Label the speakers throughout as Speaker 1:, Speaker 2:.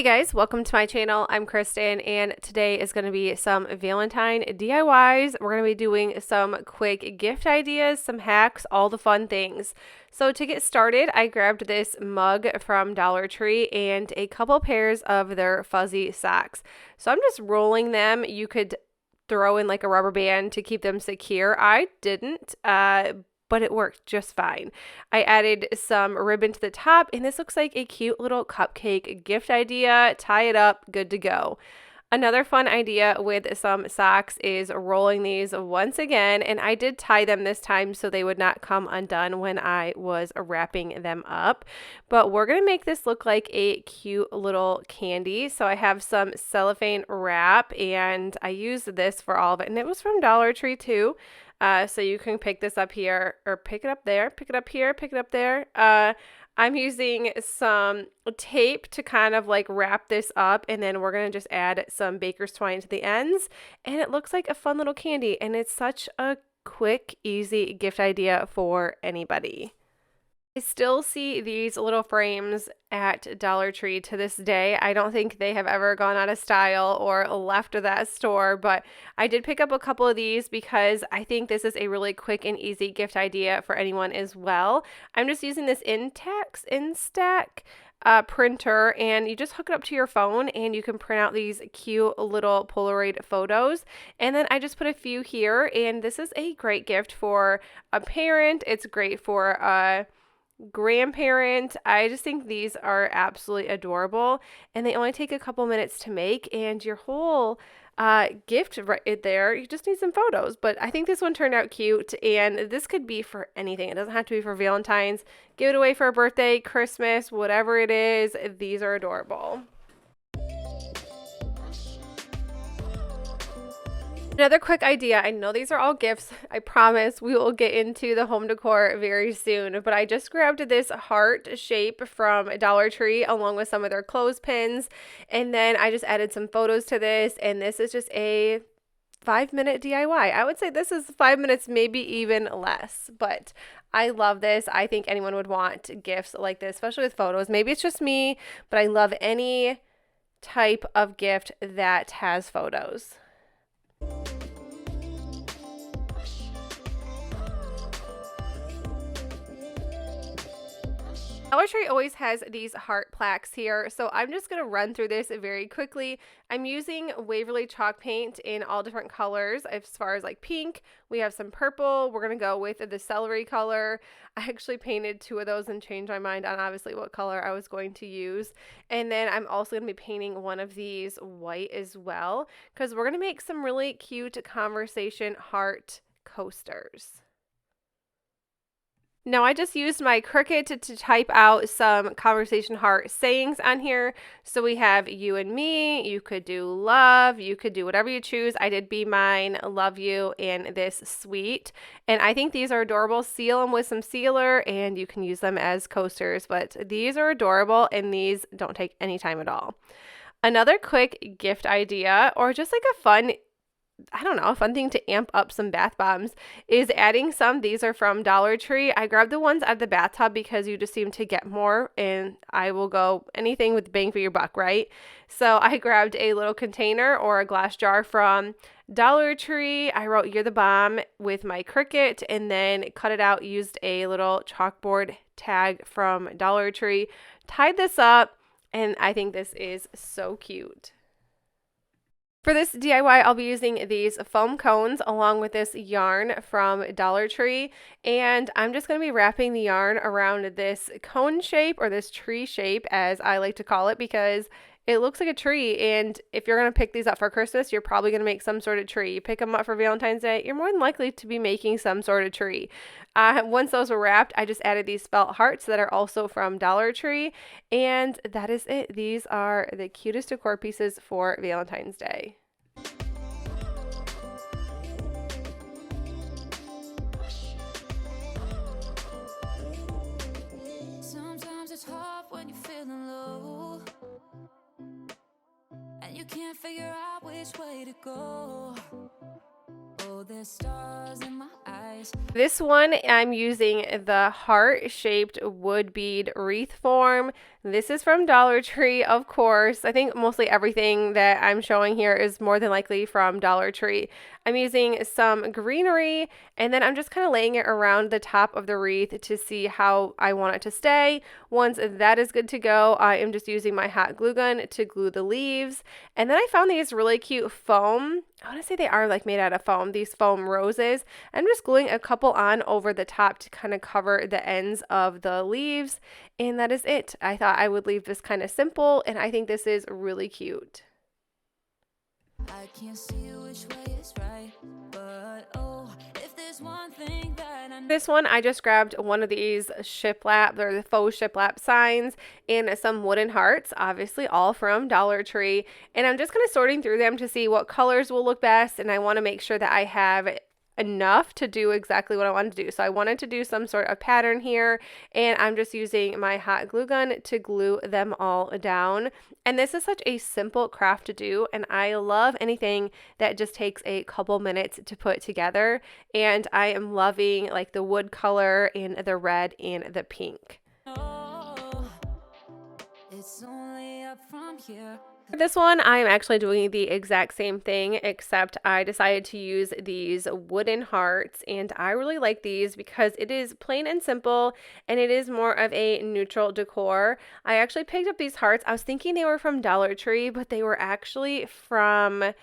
Speaker 1: Hey guys, welcome to my channel. I'm Kristen and today is going to be some Valentine DIYs. We're going to be doing some quick gift ideas, some hacks, all the fun things. So to get started, I grabbed this mug from Dollar Tree and a couple pairs of their fuzzy socks. So I'm just rolling them. You could throw in like a rubber band to keep them secure. I didn't, but it worked just fine. I added some ribbon to the top, and this looks like a cute little cupcake gift idea. Tie it up, good to go. Another fun idea with some socks is rolling these once again, and I did tie them this time so they would not come undone when I was wrapping them up. But we're going to make this look like a cute little candy. So I have some cellophane wrap, and I used this for all of it, and it was from Dollar Tree too. So you can pick this up here or pick it up there, pick it up here, pick it up there. I'm using some tape to kind of like wrap this up, and then we're going to just add some baker's twine to the ends, and it looks like a fun little candy, and it's such a quick, easy gift idea for anybody. I still see these little frames at Dollar Tree to this day. I don't think they have ever gone out of style or left of that store, but I did pick up a couple of these because I think this is a really quick and easy gift idea for anyone as well. I'm just using this Instax printer, and you just hook it up to your phone and you can print out these cute little Polaroid photos. And then I just put a few here, and this is a great gift for a parent. It's great for a grandparent. I just think these are absolutely adorable, and they only take a couple minutes to make, and your whole gift right there, you just need some photos. But I think this one turned out cute, and this could be for anything. It doesn't have to be for Valentine's. Give it away for a birthday, Christmas, whatever it is. These are adorable. Another quick idea, I know these are all gifts, I promise we will get into the home decor very soon, but I just grabbed this heart shape from Dollar Tree along with some of their clothespins, and then I just added some photos to this, and this is just a 5-minute DIY. I would say this is 5 minutes, maybe even less, but I love this. I think anyone would want gifts like this, especially with photos. Maybe it's just me, but I love any type of gift that has photos. Dollar Tree always has these heart plaques here, so I'm just going to run through this very quickly. I'm using Waverly chalk paint in all different colors. As far as like pink, we have some purple. We're going to go with the celery color. I actually painted 2 of those and changed my mind on obviously what color I was going to use. And then I'm also going to be painting one of these white as well, because we're going to make some really cute conversation heart coasters. Now, I just used my Cricut to type out some conversation heart sayings on here. So we have you and me, you could do love, you could do whatever you choose. I did be mine, love you, and this sweet. And I think these are adorable. Seal them with some sealer and you can use them as coasters. But these are adorable and these don't take any time at all. Another quick gift idea, or just like a fun thing to amp up some bath bombs, is adding some. These are from Dollar Tree. I grabbed the ones out of the bathtub because you just seem to get more, and I will go anything with bang for your buck, right? So I grabbed a little container or a glass jar from Dollar Tree. I wrote "You're the bomb" with my Cricut and then cut it out, used a little chalkboard tag from Dollar Tree, tied this up, and I think this is so cute. For this DIY, I'll be using these foam cones along with this yarn from Dollar Tree, and I'm just going to be wrapping the yarn around this cone shape, or this tree shape as I like to call it, because it looks like a tree, and if you're going to pick these up for Christmas, you're probably going to make some sort of tree. You pick them up for Valentine's Day, you're more than likely to be making some sort of tree. Once those were wrapped, I just added these felt hearts that are also from Dollar Tree, and that is it. These are the cutest decor pieces for Valentine's Day.
Speaker 2: Sometimes it's hard when you're feeling low and you can't figure out which way to go. Oh, there's stars in my eyes.
Speaker 1: This one, I'm using the heart-shaped wood bead wreath form. This is from Dollar Tree, of course. I think mostly everything that I'm showing here is more than likely from Dollar Tree. I'm using some greenery, and then I'm just kind of laying it around the top of the wreath to see how I want it to stay. Once that is good to go, I am just using my hot glue gun to glue the leaves. And then I found these really cute foam. I want to say they are like made out of foam, these foam roses. I'm just gluing a couple on over the top to kind of cover the ends of the leaves. And that is it. I thought I would leave this kind of simple, and I think this is really cute.
Speaker 2: I can't see which way is right, but oh, if there's one thing that I know.
Speaker 1: This one, I just grabbed one of these shiplap, or the faux shiplap signs, and some wooden hearts, obviously all from Dollar Tree. And I'm just kind of sorting through them to see what colors will look best, and I want to make sure that I have enough to do exactly what I wanted to do. So I wanted to do some sort of pattern here, and I'm just using my hot glue gun to glue them all down. And this is such a simple craft to do, and I love anything that just takes a couple minutes to put together. And I am loving like the wood color and the red and the pink.
Speaker 2: Oh, it's only up from here.
Speaker 1: For this one, I am actually doing the exact same thing, except I decided to use these wooden hearts, and I really like these because it is plain and simple, and it is more of a neutral decor. I actually picked up these hearts. I was thinking they were from Dollar Tree, but they were actually from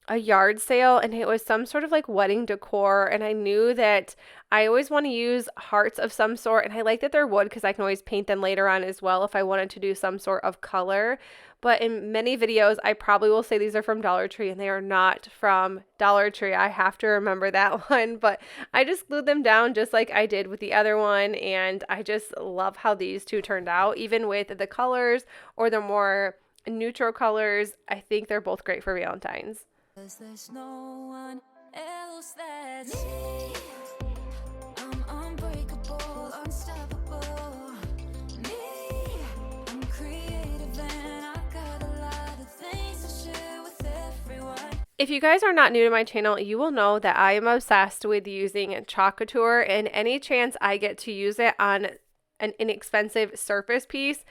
Speaker 1: a yard sale, and it was some sort of like wedding decor, and I knew that I always want to use hearts of some sort, and I like that they're wood because I can always paint them later on as well if I wanted to do some sort of color. But in many videos, I probably will say these are from Dollar Tree, and they are not from Dollar Tree. I have to remember that one, but I just glued them down just like I did with the other one, and I just love how these two turned out. Even with the colors or the more neutral colors, I think they're both great for Valentine's.
Speaker 2: 'Cause there's no one else that's me. I'm unbreakable, unstoppable. Me, I'm creative and I got a lot of things to share with everyone.
Speaker 1: If you guys are not new to my channel, you will know that I am obsessed with using chalk couture, and any chance I get to use it on an inexpensive surface piece,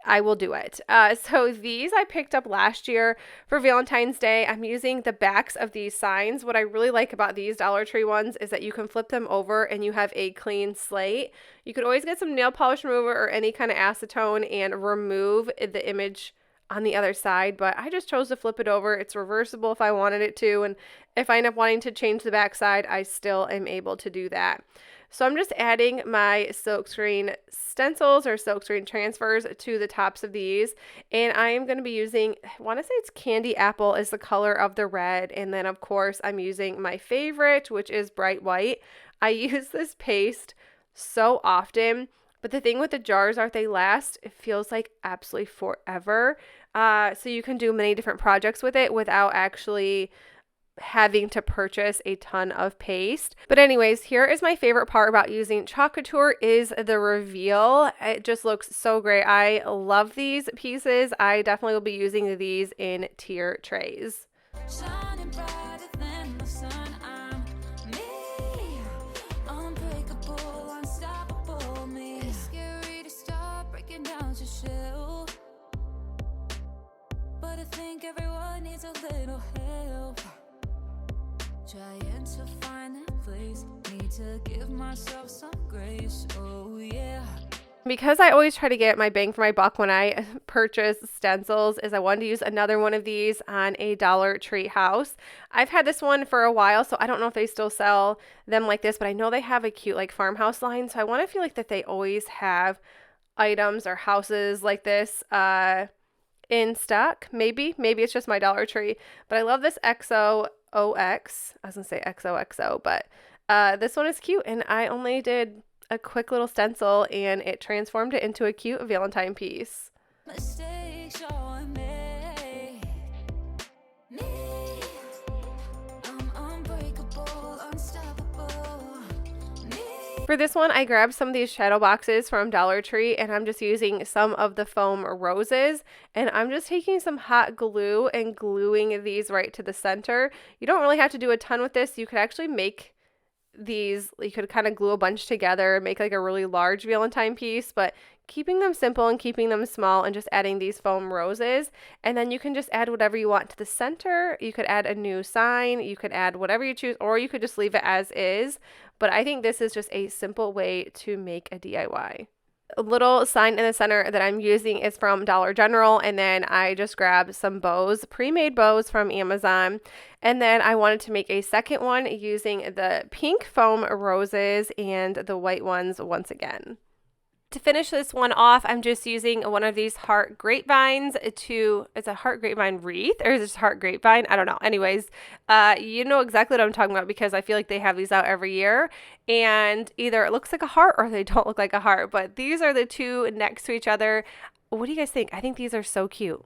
Speaker 1: I will do it. So these I picked up last year for Valentine's Day. I'm using the backs of these signs. What I really like about these Dollar Tree ones is that you can flip them over and you have a clean slate. You could always get some nail polish remover or any kind of acetone and remove the image on the other side, but I just chose to flip it over. It's reversible if I wanted it to, and if I end up wanting to change the back side, I still am able to do that. So I'm just adding my silkscreen stencils or silkscreen transfers to the tops of these, and I am going to be using, I want to say it's candy apple is the color of the red, and then of course I'm using my favorite, which is bright white. I use this paste so often, but the thing with the jars are they last, it feels like absolutely forever. So you can do many different projects with it without actually having to purchase a ton of paste. But anyways, here is my favorite part about using chalk couture is the reveal. It just looks so great. I love these pieces. I definitely will be using these in tier trays.
Speaker 2: Shining brighter than the sun, I'm me. Unbreakable, unstoppable, me. It's scary to start breaking down to shell, but I think everyone needs a little help. Trying to find that place, need to give myself some grace, oh yeah.
Speaker 1: Because I always try to get my bang for my buck when I purchase stencils, is I wanted to use another one of these on a Dollar Tree house. I've had this one for a while, so I don't know if they still sell them like this, but I know they have a cute like farmhouse line, so I want to feel like that they always have items or houses like this in stock. Maybe it's just my Dollar Tree, but I love this XOX. I was gonna say XOXO, but this one is cute, and I only did a quick little stencil and it transformed it into a cute Valentine piece.
Speaker 2: Mistakes you're made. Me, I'm unbreakable, unstoppable. Me.
Speaker 1: For this one, I grabbed some of these shadow boxes from Dollar Tree, and I'm just using some of the foam roses, and I'm just taking some hot glue and gluing these right to the center. You don't really have to do a ton with this. You could actually make these, you could kind of glue a bunch together, make like a really large Valentine piece, but keeping them simple and keeping them small and just adding these foam roses. And then you can just add whatever you want to the center. You could add a new sign, you could add whatever you choose, or you could just leave it as is. But I think this is just a simple way to make a DIY. A little sign in the center that I'm using is from Dollar General, and then I just grabbed some bows, pre-made bows from Amazon, and then I wanted to make a second one using the pink foam roses and the white ones once again. To finish this one off, I'm just using one of these heart grapevines it's a heart grapevine wreath, or is it just heart grapevine? I don't know. Anyways, you know exactly what I'm talking about because I feel like they have these out every year, and either it looks like a heart or they don't look like a heart, but these are the two next to each other. What do you guys think? I think these are so cute.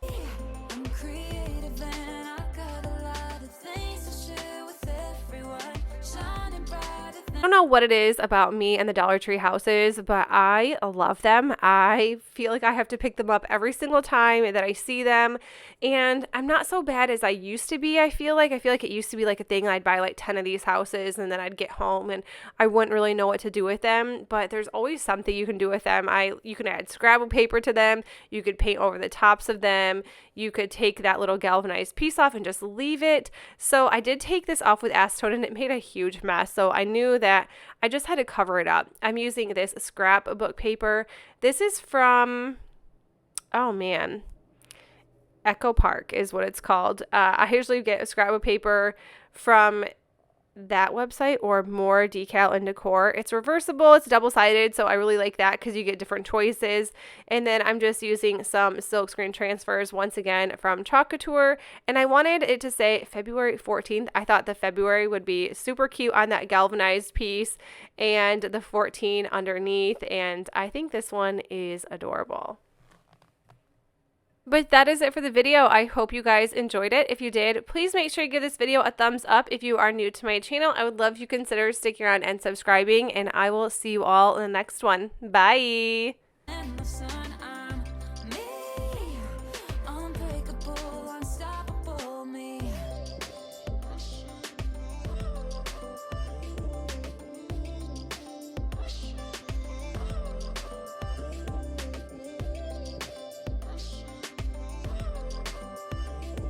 Speaker 2: I'm creative and I got a lot of things to share with everyone. Shining brighter
Speaker 1: I
Speaker 2: than
Speaker 1: don't know what it is about me and the Dollar Tree houses, but I love them. I feel like I have to pick them up every single time that I see them, and I'm not so bad as I used to be. I feel like it used to be like a thing. I'd buy like 10 of these houses and then I'd get home and I wouldn't really know what to do with them, but there's always something you can do with them. You can add Scrabble paper to them, you could paint over the tops of them, you could take that little galvanized piece off and just leave it. So I did take this off with acetone and it made a huge mess, so I knew that I just had to cover it up. I'm using this scrapbook paper. This is from, oh man, Echo Park is what it's called. I usually get a scrapbook paper from that website or More Decal and Decor. It's reversible, it's double-sided, so I really like that because you get different choices. And then I'm just using some silkscreen transfers once again from Chalk Couture, and I wanted it to say February 14th. I thought the February would be super cute on that galvanized piece and the 14 underneath, and I think this one is adorable. But that is it for the video. I hope you guys enjoyed it. If you did, please make sure you give this video a thumbs up. If you are new to my channel, I would love if you consider sticking around and subscribing, and I will see you all in the next one. Bye!
Speaker 2: the